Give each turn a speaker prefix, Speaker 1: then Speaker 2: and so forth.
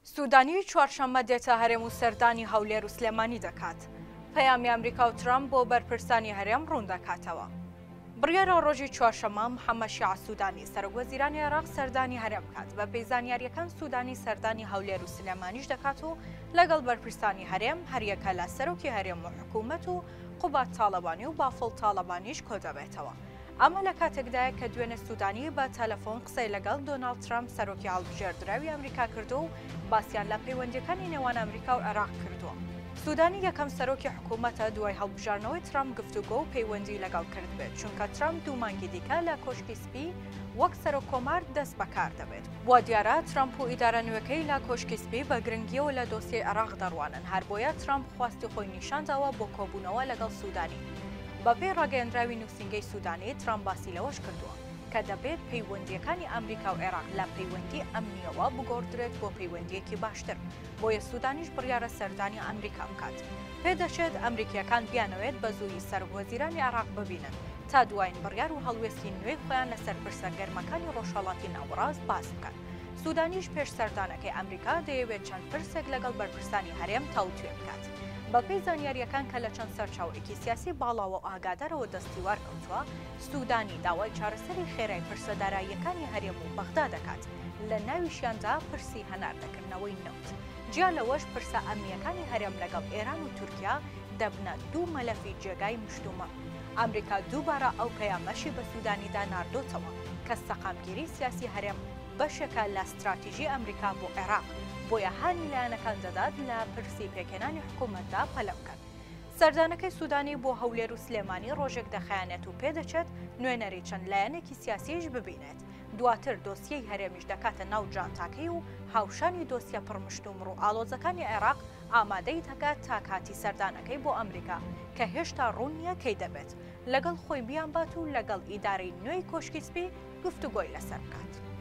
Speaker 1: سودانی چوارشەممە دێتە هەرێم و سەردانی هەولێر و سلێمانی دەکات. پەیامی ئەمریکا و ترامپ بۆ بەرپرسانی هەرێم ڕوون دەکاتەوە. بڕیارە ڕۆژی چوارشەممە محەممەد شیع سودانی سەرۆکوەزیرانی عێراق سەردانی هەرێم بکات بە پێی زانیاریەکان سودانی سەردانی هەولێر و سلێمانیش دەکات و لەگەڵ بەرپرسانی هەرێم هەریەکە لە سەرۆکی هەرێم و حکوومەت و قوبات تاڵەبانی و بافڵ تاڵەبانیش کۆ دەبێتەوە. ئەمە لە کاتێکدایە کە دوێنێ سودانی بە تەلەفۆن قسەی لەگەڵ دۆناڵد ترامپ سەرۆکی هەڵبژێردراوی ئەمریکا کردو و باسییان لە پەیوەندیەکانی نێوان ئەمریکا و عێراق کردووە. سودانی یەکەم سەرۆکی حکوومەتە دوای هەڵبژارنەوەی ترامپ گفتوگۆ و پەیوەندی لەگەڵ کرد بێت، چونکە ترامپ دوو مانگی دیکە لە کۆشکی سپی وەک سەرۆک کۆمار دەست بەکار دەبێت. بۆ دیارە ترامپ و ئیدارە نوێەکەی لە کۆشکی سپی بە گرنگیەوە لە دۆسیەی عێراق دەڕوانن، هەر بۆیە ترامپ خواستی خۆی نیشانداوە بۆ کۆبوونەوە لەگەڵ سودانی. بەپێی ڕاگەیەندراوی نووسینگەی سودانی ترامپ باسی لەوەش کردووە کە دەبێت پەیوەندیەکانی ئەمریکا و عێراق لە پەیوەندی ئەمنیەوە بگۆڕدرێت بۆ پەیوەندیەکی باشتر، بۆیە سودانیش بڕیارە سەردانی ئەمریکا بکات. پێدەچێت ئەمریکیەکان بیانەوێت بە زووی سەرۆکوەزیرانی عێراق ببینن تا دوایین بڕیار و هەڵوێستی نوێی خۆیان لەسەر پرسە گەرمەکانی ڕۆژهەڵاتی ناوەڕاست باس بکەن. سودانیش پێش سەردانەکەی ئەمریکا دەیەوێت چەند پرسێک لەگەڵ بەرپرسانی هەرێم تاوتوێ بکات. بەپێی زانیاریەکان کە لە چەند سەرچاوێکی سیاسی باڵاوە و ئاگادارەوە دەستیوار کەوتووە، سودانی داوای چارەسەری خێرای پرسەداراییەکانی هەرێم و بەغدا دەکات، لە ناویشیاندا پرسی هەناردەکردنەوەی نەوت. جیا لەوەش پرسە ئەمنیەکانی هەرێم لەگەڵ ئێران و تورکیا دەبنە دوو مەلەفی جێگای مشتومە. ئەمریکا دووبارە ئەو پەیامەشی بە سودانیدا ناردۆتەوە کە سەقامگیری سیاسی هەرێم بەشێکە لە استراتیژی ئەمریکا بۆ عێراق، بۆیە هانی لایەنەکان دەدات لە پرسی پێکێنانی حکوومەتدا پەلە بکەن. سەردانەکەی سودانی بۆ هەولێر و سلێمانی ڕۆژێک دەخایەنێت و پێدەچێت نوێنەری چەند لایەنێکی سیاسیش ببینێت. دواتر دۆسیەی هەرێمیش دەکاتە ناو جانتاکەی و هاوشانی دۆسیە پڕمشتومڕ و ئاڵۆزەکانی عێراق ئامادەی دەکات تا کاتی سەردانەکەی بۆ ئەمریکا کە هێشتا ڕوون نییە کەی دەبێت لەگەڵ خۆی بیان بات و لەگەڵ ئیدارەی نوێی کۆشکی سپی گفتوگۆی لەسەر بکات.